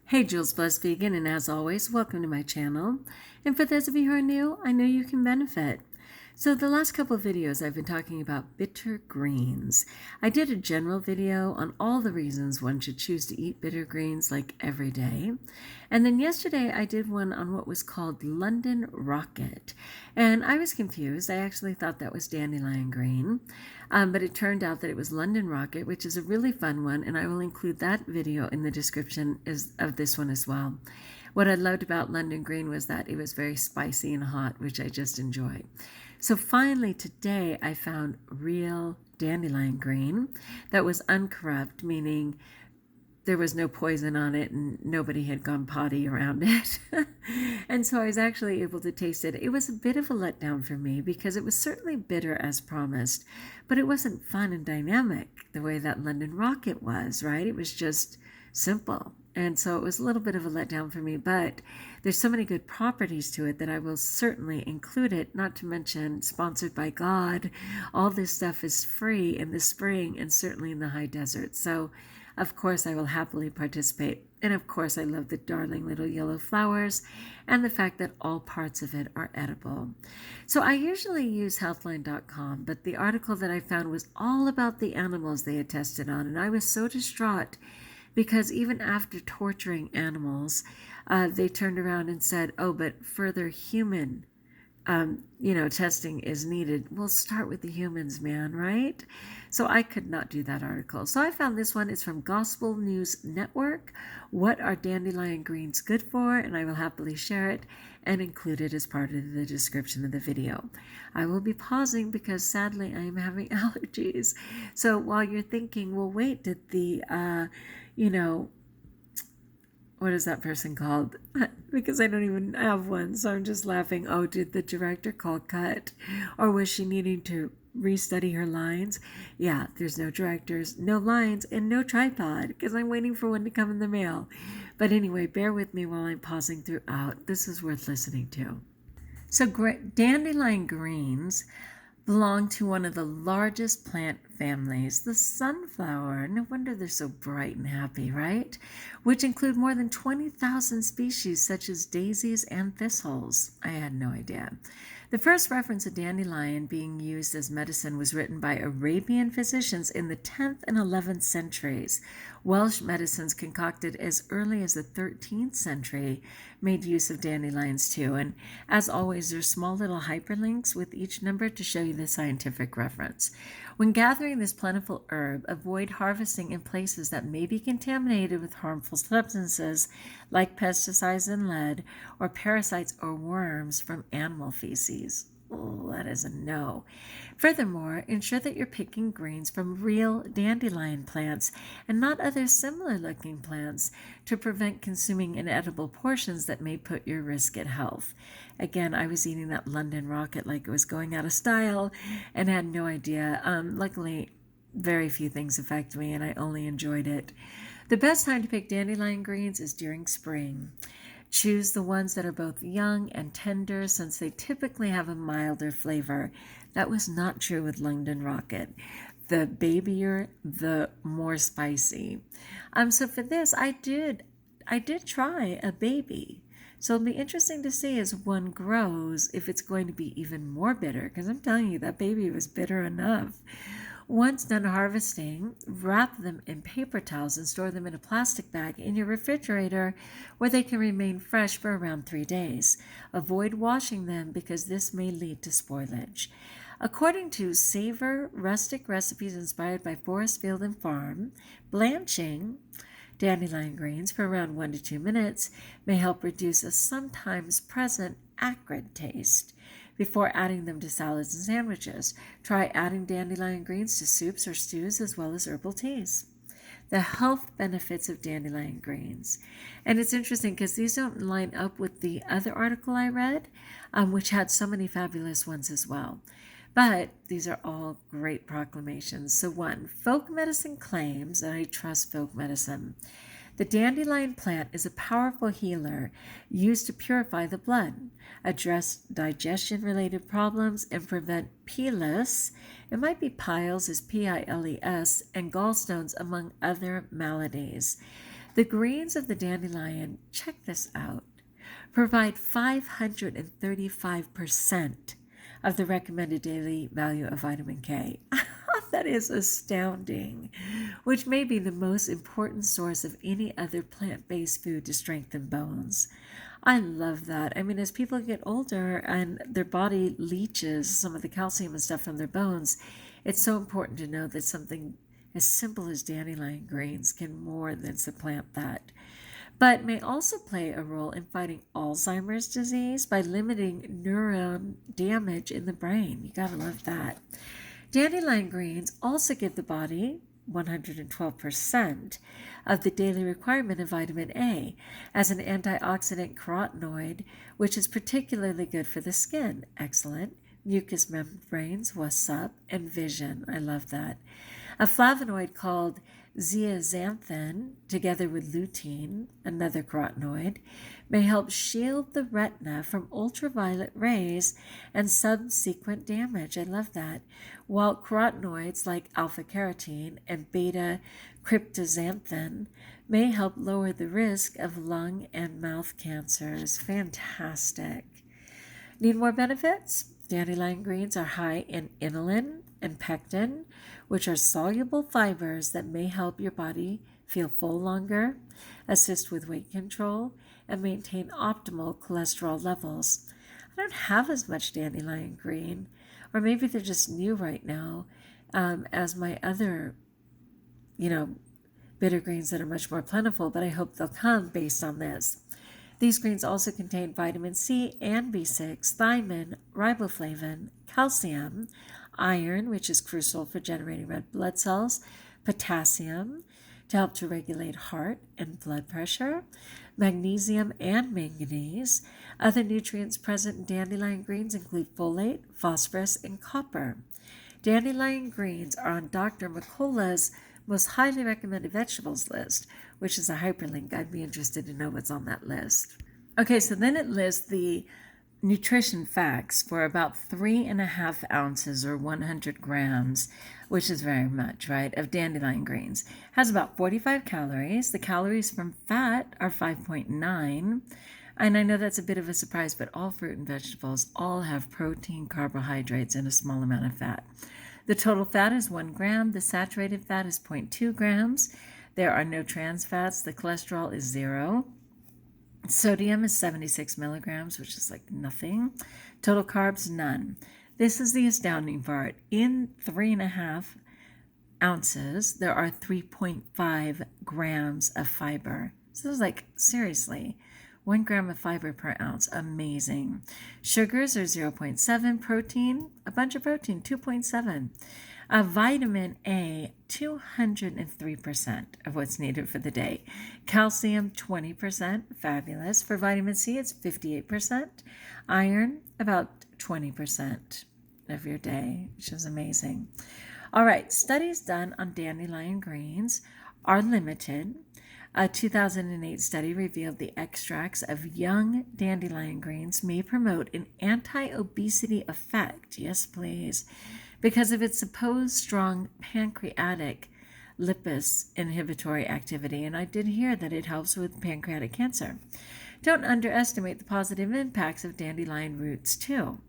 Hey, Jules Blessed Vegan, and as always, welcome to my channel. And for those of you who are new, I know you can benefit. So the last couple of videos I've been talking about bitter greens. I did a general video on all the reasons one should choose to eat bitter greens like every day. And then yesterday I did one on what was called London Rocket. And I was confused. I actually thought that was dandelion green. But it turned out that it was London Rocket, which is a really fun one, and I will include that video in the description of this one as well. What I loved about London Green was that it was very spicy and hot, which I just enjoy. So finally today I found real dandelion green that was uncorrupt, meaning there was no poison on it and nobody had gone potty around it. And so I was actually able to taste it. It was a bit of a letdown for me because it was certainly bitter as promised, but it wasn't fun and dynamic the way that London Rocket was, right? It was just simple. And so it was a little bit of a letdown for me, but there's so many good properties to it that I will certainly include it, not to mention sponsored by God. All this stuff is free in the spring and certainly in the high desert. So of course I will happily participate. And of course I love the darling little yellow flowers and the fact that all parts of it are edible. So I usually use healthline.com, but the article that I found was all about the animals they had tested on, and I was so distraught because even after torturing animals, they turned around and said, oh, but further human, testing is needed. We'll start with the humans, man, right? So I could not do that article. So I found this one. It's from Gospel News Network. What are dandelion greens good for? And I will happily share it and include it as part of the description of the video. I will be pausing because sadly I am having allergies. So while you're thinking, well, wait, did the, what is that person called? Because I don't even have one, so I'm just laughing. Oh, did the director call cut? Or was she needing to restudy her lines? Yeah, there's no directors, no lines, and no tripod, because I'm waiting for one to come in the mail. But anyway, bear with me while I'm pausing throughout. This is worth listening to. So dandelion greens belong to one of the largest plant families, the sunflower. No wonder they're so bright and happy, right? Which include more than 20,000 species such as daisies and thistles. I had no idea. The first reference of dandelion being used as medicine was written by Arabian physicians in the 10th and 11th centuries. Welsh medicines concocted as early as the 13th century made use of dandelions too. And as always, there's small little hyperlinks with each number to show you the scientific reference. When gathering this plentiful herb, avoid harvesting in places that may be contaminated with harmful substances like pesticides and lead, or parasites or worms from animal feces. Oh, that is a no. Furthermore, ensure that you're picking greens from real dandelion plants and not other similar looking plants to prevent consuming inedible portions that may put your risk at health. Again, I was eating that London Rocket like it was going out of style and had no idea. Luckily, very few things affect me and I only enjoyed it. The best time to pick dandelion greens is during spring. Choose the ones that are both young and tender since they typically have a milder flavor. That was not true with London Rocket. The babier, the more spicy. So for this, I did try a baby. So it'll be interesting to see as one grows if it's going to be even more bitter, because I'm telling you, that baby was bitter enough. Once done harvesting, wrap them in paper towels and store them in a plastic bag in your refrigerator where they can remain fresh for around 3 days. Avoid washing them because this may lead to spoilage. According to Savor Rustic Recipes inspired by Forest Field and Farm, blanching dandelion greens for around 1 to 2 minutes may help reduce a sometimes present acrid taste. Before adding them to salads and sandwiches, try adding dandelion greens to soups or stews as well as herbal teas. The health benefits of dandelion greens. And it's interesting because these don't line up with the other article I read, which had so many fabulous ones as well. But these are all great proclamations. So 1, folk medicine claims, and I trust folk medicine. The dandelion plant is a powerful healer used to purify the blood, address digestion-related problems, and prevent pilus. It might be piles, is Piles, and gallstones, among other maladies. The greens of the dandelion, check this out, provide 535% of the recommended daily value of vitamin K. That is astounding, which may be the most important source of any other plant-based food to strengthen bones. I love that. I mean, as people get older and their body leaches some of the calcium and stuff from their bones, it's so important to know that something as simple as dandelion greens can more than supplant that, but may also play a role in fighting Alzheimer's disease by limiting neuron damage in the brain. You gotta love that. Dandelion greens also give the body 112% of the daily requirement of vitamin A as an antioxidant carotenoid, which is particularly good for the skin. Excellent. Mucous membranes, what's up, and vision. I love that. A flavonoid called zeaxanthin, together with lutein, another carotenoid, may help shield the retina from ultraviolet rays and subsequent damage. I love that. While carotenoids like alpha-carotene and beta-cryptoxanthin may help lower the risk of lung and mouth cancers. Fantastic. Need more benefits? Dandelion greens are high in inulin and pectin, which are soluble fibers that may help your body feel full longer, assist with weight control, and maintain optimal cholesterol levels. I don't have as much dandelion green, or maybe they're just new right now, as my other, bitter greens that are much more plentiful, but I hope they'll come based on this. These greens also contain vitamin C and B6, thiamine, riboflavin, calcium, iron, which is crucial for generating red blood cells, potassium, to help to regulate heart and blood pressure, magnesium and manganese. Other nutrients present in dandelion greens include folate, phosphorus, and copper. Dandelion greens are on Dr. McCullough's most highly recommended vegetables list, which is a hyperlink. I'd be interested to know what's on that list. Okay, so then it lists the nutrition facts for about 3.5 ounces or 100 grams, which is very much, right, of dandelion greens. Has about 45 calories. The calories from fat are 5.9. And I know that's a bit of a surprise, but all fruit and vegetables all have protein, carbohydrates, and a small amount of fat. The total fat is 1 gram. The saturated fat is 0.2 grams. There are no trans fats. The cholesterol is 0. Sodium is 76 milligrams, which is like nothing. Total carbs, none. This is the astounding part. In 3.5 ounces, there are 3.5 grams of fiber. So it's like, seriously, 1 gram of fiber per ounce. Amazing. Sugars are 0.7. Protein, a bunch of protein, 2.7. Vitamin A, 203% of what's needed for the day. Calcium, 20%, fabulous. For vitamin C, it's 58%. Iron, about 20% of your day, which is amazing. All right, studies done on dandelion greens are limited. A 2008 study revealed the extracts of young dandelion greens may promote an anti-obesity effect. Yes, please. Because of its supposed strong pancreatic lipase inhibitory activity, and I did hear that it helps with pancreatic cancer. Don't underestimate the positive impacts of dandelion roots, too.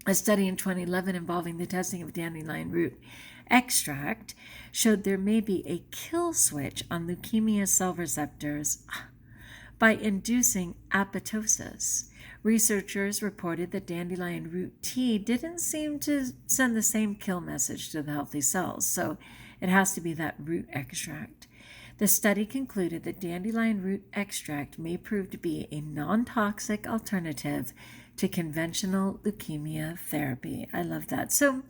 A study in 2011 involving the testing of dandelion root extract showed there may be a kill switch on leukemia cell receptors by inducing apoptosis. Researchers reported that dandelion root tea didn't seem to send the same kill message to the healthy cells, so it has to be that root extract. The study concluded that dandelion root extract may prove to be a non-toxic alternative to conventional leukemia therapy. I love that. So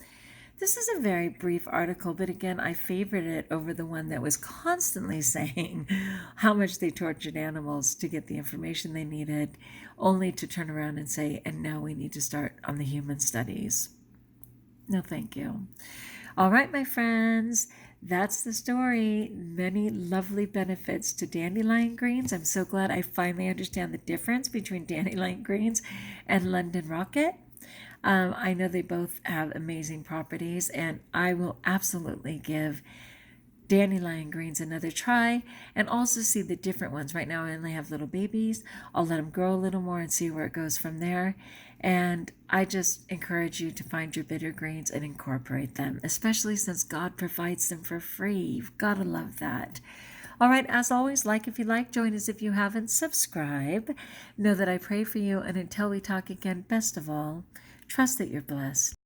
this is a very brief article, but again, I favored it over the one that was constantly saying how much they tortured animals to get the information they needed, only to turn around and say, and now we need to start on the human studies. No, thank you. All right, my friends, that's the story. Many lovely benefits to dandelion greens. I'm so glad I finally understand the difference between dandelion greens and London rocket. I know they both have amazing properties, and I will absolutely give dandelion greens another try, and also see the different ones. Right now I only have little babies. I'll let them grow a little more and see where it goes from there. And I just encourage you to find your bitter greens and incorporate them, especially since God provides them for free. You've got to love that. All right, as always, like if you like, join us if you haven't, subscribe. Know that I pray for you, and until we talk again, best of all, trust that you're blessed.